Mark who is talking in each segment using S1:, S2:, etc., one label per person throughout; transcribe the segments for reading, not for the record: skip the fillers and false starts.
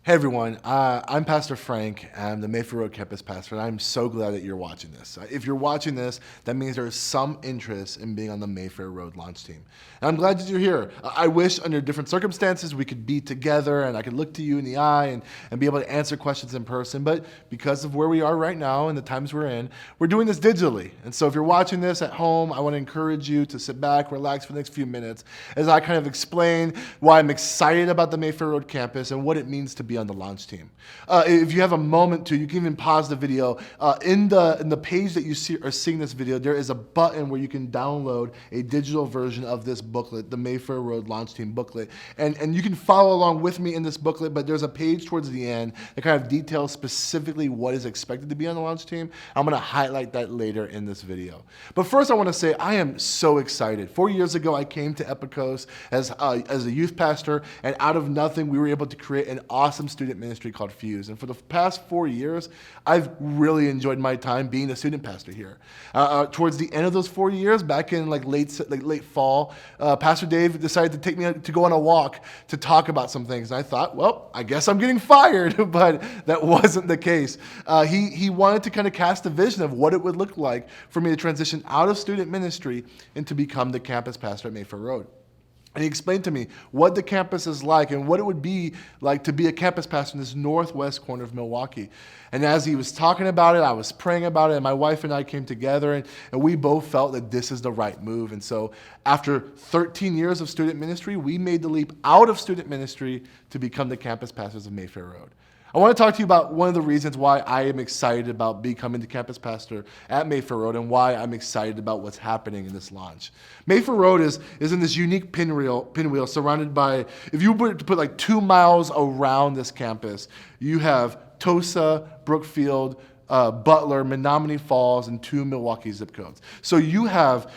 S1: Hey everyone, I'm Pastor Frank. I'm the Mayfair Road campus pastor, and I'm so glad that you're watching this. If you're watching this, that means there's some interest in being on the Mayfair Road launch team. And I'm glad that you're here. I wish under different circumstances we could be together and I could look to you in the eye and be able to answer questions in person, but because of where we are right now and the times we're in, we're doing this digitally. And so if you're watching this at home, I want to encourage you to sit back, relax for the next few minutes as I kind of explain why I'm excited about the Mayfair Road campus and what it means to be on the launch team. If you have a moment to, you can even pause the video. In the page that you are seeing this video, there is a button where you can download a digital version of this booklet, the Mayfair Road Launch Team booklet. And you can follow along with me in this booklet, but there's a page towards the end that kind of details specifically what is expected to be on the launch team. I'm going to highlight that later in this video. But first I want to say I am so excited. 4 years ago, I came to Epicos as a youth pastor, and out of nothing, we were able to create an awesome student ministry called Fuse. And for the past 4 years, I've really enjoyed my time being a student pastor here. Towards the end of those 4 years, back in late fall, Pastor Dave decided to take me to go on a walk to talk about some things. And I thought, well, I guess I'm getting fired, but that wasn't the case. He wanted to kind of cast a vision of what it would look like for me to transition out of student ministry and to become the campus pastor at Mayfair Road. And he explained to me what the campus is like and what it would be like to be a campus pastor in this northwest corner of Milwaukee. And as he was talking about it, I was praying about it, and my wife and I came together, and we both felt that this is the right move. And so after 13 years of student ministry, we made the leap out of student ministry to become the campus pastors of Mayfair Road. I want to talk to you about one of the reasons why I am excited about becoming the campus pastor at Mayfair Road and why I'm excited about what's happening in this launch. Mayfair Road is in this unique pinwheel surrounded by, if you were to put like 2 miles around this campus, you have Tosa, Brookfield, Butler, Menominee Falls, and 2 Milwaukee zip codes. So you have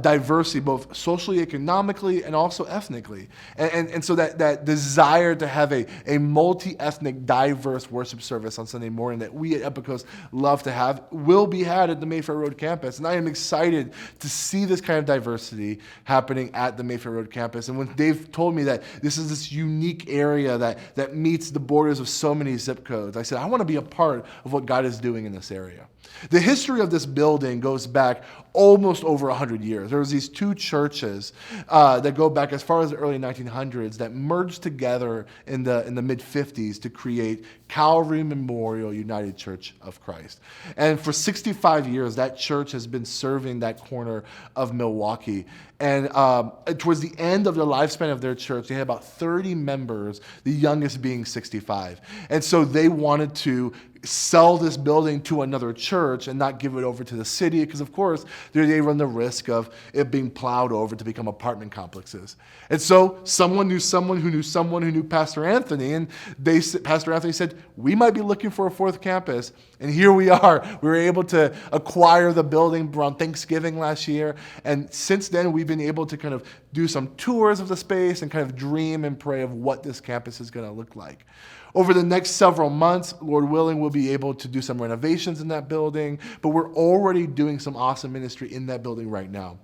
S1: diversity both socially, economically, and also ethnically. And so that desire to have a multi-ethnic, diverse worship service on Sunday morning that we at Epicos love to have will be had at the Mayfair Road campus. And I am excited to see this kind of diversity happening at the Mayfair Road campus. And when Dave told me that this is this unique area that meets the borders of so many zip codes, I said, I want to be a part of what God is doing in this area. The history of this building goes back almost over 100 years. There was these 2 churches that go back as far as the early 1900s that merged together in the mid-50s to create Calvary Memorial United Church of Christ. And for 65 years, that church has been serving that corner of Milwaukee. And towards the end of the lifespan of their church, they had about 30 members, the youngest being 65. And so they wanted to sell this building to another church and not give it over to the city because, of course, they run the risk of it being plowed over to become apartment complexes. And so someone knew someone who knew someone who knew Pastor Anthony, and Pastor Anthony said, we might be looking for a 4th campus. And here we are. We were able to acquire the building around Thanksgiving last year. And since then, we've been able to kind of do some tours of the space and kind of dream and pray of what this campus is going to look like. Over the next several months, Lord willing, we'll be able to do some renovations in that building, but we're already doing some awesome ministry in that building right now.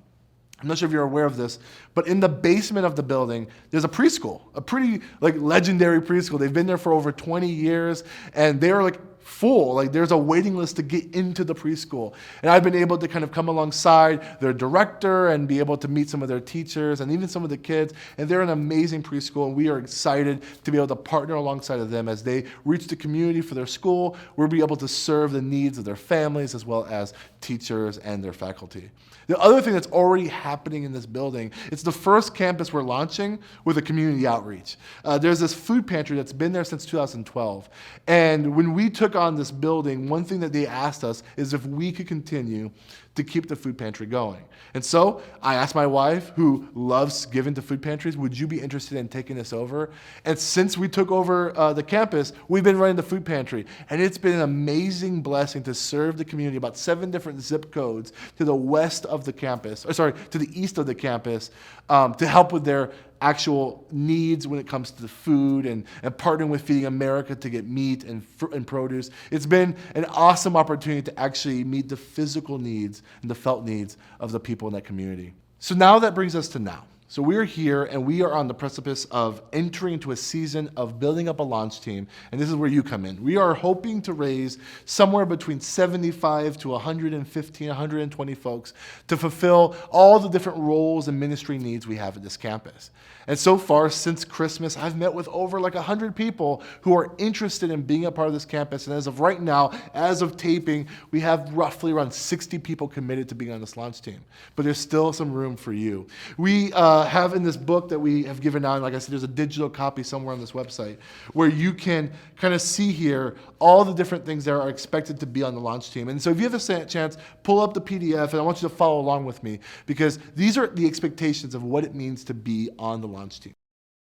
S1: I'm not sure if you're aware of this, but in the basement of the building, there's a preschool, a pretty legendary preschool. They've been there for over 20 years, and they're full. There's a waiting list to get into the preschool. And I've been able to kind of come alongside their director and be able to meet some of their teachers and even some of the kids. And they're an amazing preschool, and we are excited to be able to partner alongside of them as they reach the community for their school. We'll be able to serve the needs of their families as well as teachers and their faculty. The other thing that's already happening in this building, it's the first campus we're launching with a community outreach. There's this food pantry that's been there since 2012. And when we took on this building, one thing that they asked us is if we could continue to keep the food pantry going. And so I asked my wife, who loves giving to food pantries, would you be interested in taking this over? And since we took over the campus, we've been running the food pantry. And it's been an amazing blessing to serve the community, about 7 different zip codes to the west of the campus, to the east of the campus, to help with their actual needs when it comes to the food and partnering with Feeding America to get meat and produce. It's been an awesome opportunity to actually meet the physical needs and the felt needs of the people in that community. So now that brings us to now. So we're here and we are on the precipice of entering into a season of building up a launch team. And this is where you come in. We are hoping to raise somewhere between 75 to 115, 120 folks to fulfill all the different roles and ministry needs we have at this campus. And so far, since Christmas, I've met with over like 100 people who are interested in being a part of this campus. And as of right now, as of taping, we have roughly around 60 people committed to being on this launch team. But there's still some room for you. We have in this book that we have given out, and like I said, there's a digital copy somewhere on this website, where you can kind of see here all the different things that are expected to be on the launch team. And so if you have a chance, pull up the PDF, and I want you to follow along with me, because these are the expectations of what it means to be on the launch team.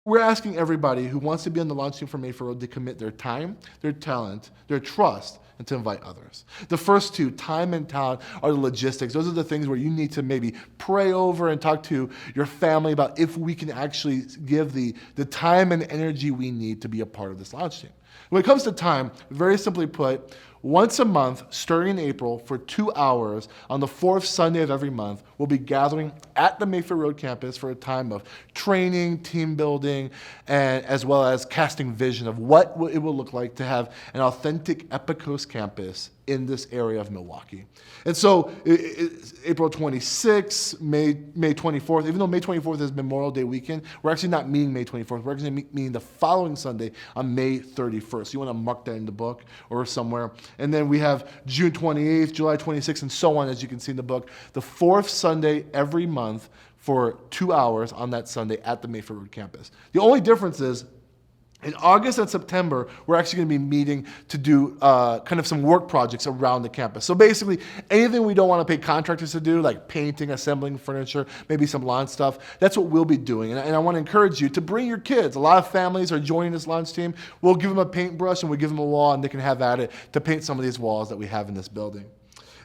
S1: We're asking everybody who wants to be on the launch team for Mayfair Road to commit their time, their talent, their trust, and to invite others. The first two, time and talent, are the logistics. Those are the things where you need to maybe pray over and talk to your family about if we can actually give the time and energy we need to be a part of this launch team. When it comes to time, very simply put, once a month, starting in April, for 2 hours on the fourth Sunday of every month, we'll be gathering at the Mayfair Road campus for a time of training, team building, and as well as casting vision of what it will look like to have an authentic Epicos campus in this area of Milwaukee. And so it's April 26th, May 24th, even though May 24th is Memorial Day weekend, we're actually not meeting May 24th. We're actually meeting the following Sunday on May 31st. You want to mark that in the book or somewhere. And then we have June 28th, July 26th, and so on, as you can see in the book. The fourth Sunday every month for 2 hours on that Sunday at the Mayfair Road campus. The only difference is in August and September, we're actually going to be meeting to do kind of some work projects around the campus. So basically, anything we don't want to pay contractors to do, like painting, assembling furniture, maybe some lawn stuff, that's what we'll be doing. And I want to encourage you to bring your kids. A lot of families are joining this launch team. We'll give them a paintbrush and we'll give them a wall, and they can have at it to paint some of these walls that we have in this building.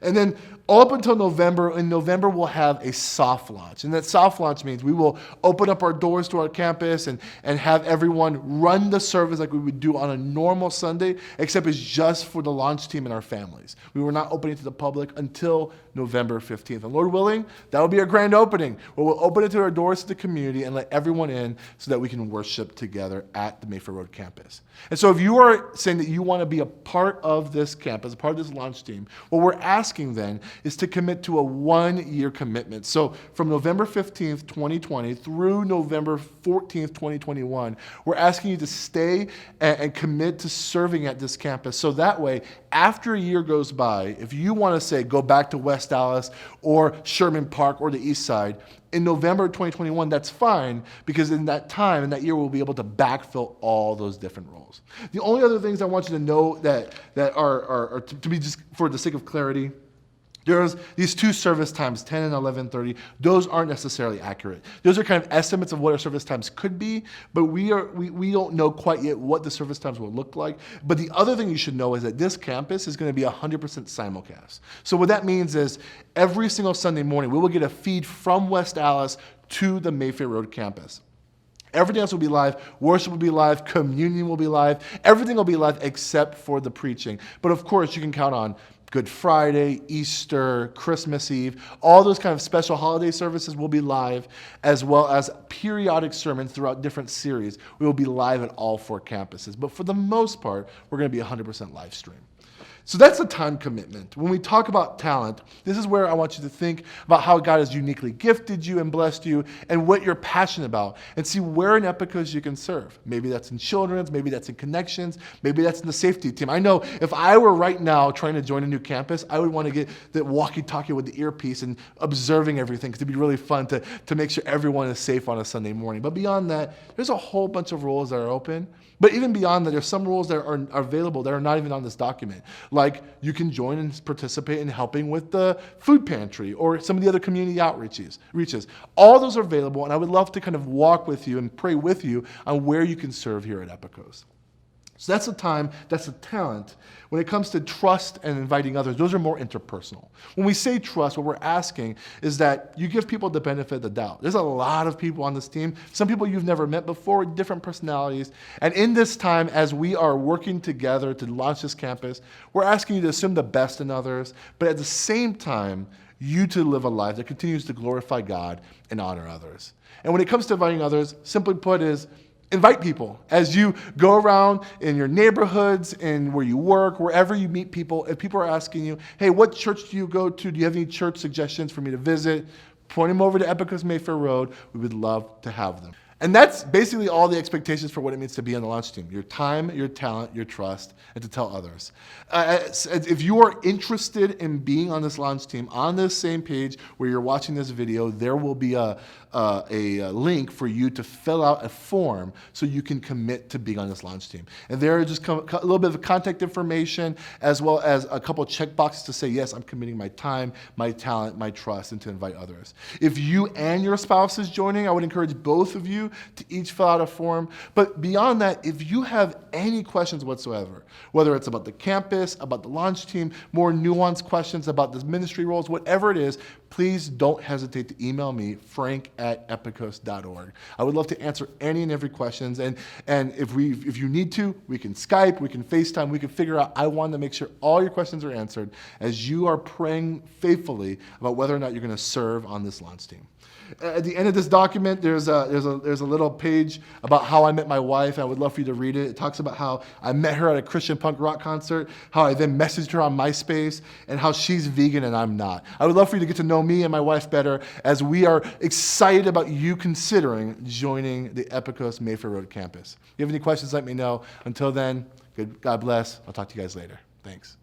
S1: And then all up until November, in November we'll have a soft launch. And that soft launch means we will open up our doors to our campus and have everyone run the service like we would do on a normal Sunday, except it's just for the launch team and our families. We were not opening to the public until November 15th. And Lord willing, that will be a grand opening, where we'll open it to our doors to the community and let everyone in so that we can worship together at the Mayfair Road campus. And so if you are saying that you want to be a part of this campus, a part of this launch team, what we're asking then is to commit to a 1-year commitment. So from November 15th, 2020 through November 14th, 2021, we're asking you to stay and commit to serving at this campus. So that way, after a year goes by, if you want to say go back to West Dallas or Sherman Park or the East Side, in November 2021, that's fine, because in that time, in that year, we'll be able to backfill all those different roles. The only other things I want you to know that are to be just for the sake of clarity, there's these two service times, 10 and 11:30. Those aren't necessarily accurate. Those are kind of estimates of what our service times could be, but we don't know quite yet what the service times will look like. But the other thing you should know is that this campus is going to be 100% simulcast. So what that means is every single Sunday morning, we will get a feed from West Dallas to the Mayfair Road campus. Everything else will be live. Worship will be live. Communion will be live. Everything will be live except for the preaching. But of course, you can count on Good Friday, Easter, Christmas Eve, all those kind of special holiday services will be live, as well as periodic sermons throughout different series. We will be live at all 4 campuses. But for the most part, we're going to be 100% live stream. So that's a time commitment. When we talk about talent, this is where I want you to think about how God has uniquely gifted you and blessed you and what you're passionate about, and see where in Epicos you can serve. Maybe that's in children's, maybe that's in connections, maybe that's in the safety team. I know if I were right now trying to join a new campus, I would want to get the walkie-talkie with the earpiece and observing everything, because it'd be really fun to make sure everyone is safe on a Sunday morning. But beyond that, there's a whole bunch of roles that are open. But even beyond that, there's some roles that are available that are not even on this document. Like you can join and participate in helping with the food pantry or some of the other community outreaches. All those are available, and I would love to kind of walk with you and pray with you on where you can serve here at Epicos. So that's the time, that's the talent. When it comes to trust and inviting others, those are more interpersonal. When we say trust, what we're asking is that you give people the benefit of the doubt. There's a lot of people on this team, some people you've never met before, different personalities. And in this time, as we are working together to launch this campus, we're asking you to assume the best in others, but at the same time, you to live a life that continues to glorify God and honor others. And when it comes to inviting others, simply put is invite people. As you go around in your neighborhoods and where you work, wherever you meet people, if people are asking you, hey, what church do you go to? Do you have any church suggestions for me to visit? Point them over to Epicos Mayfair Road. We would love to have them. And that's basically all the expectations for what it means to be on the launch team. Your time, your talent, your trust, and to tell others. If you are interested in being on this launch team, on this same page where you're watching this video, there will be a link for you to fill out a form so you can commit to being on this launch team. And there are just a little bit of contact information as well as a couple check boxes to say, yes, I'm committing my time, my talent, my trust, and to invite others. If you and your spouse is joining, I would encourage both of you to each fill out a form. But beyond that, if you have any questions whatsoever, whether it's about the campus, about the launch team, more nuanced questions about the ministry roles, whatever it is, please don't hesitate to email me, frank@epicos.org. I would love to answer any and every questions. And if you need to, we can Skype, we can FaceTime, we can figure out. I want to make sure all your questions are answered as you are praying faithfully about whether or not you're going to serve on this launch team. At the end of this document, there's a little page about how I met my wife. I would love for you to read it. It talks about how I met her at a Christian punk rock concert, how I then messaged her on MySpace, and how she's vegan and I'm not. I would love for you to get to know me and my wife better as we are excited about you considering joining the Epicos Mayfair Road campus. If you have any questions, let me know. Until then, God bless. I'll talk to you guys later. Thanks.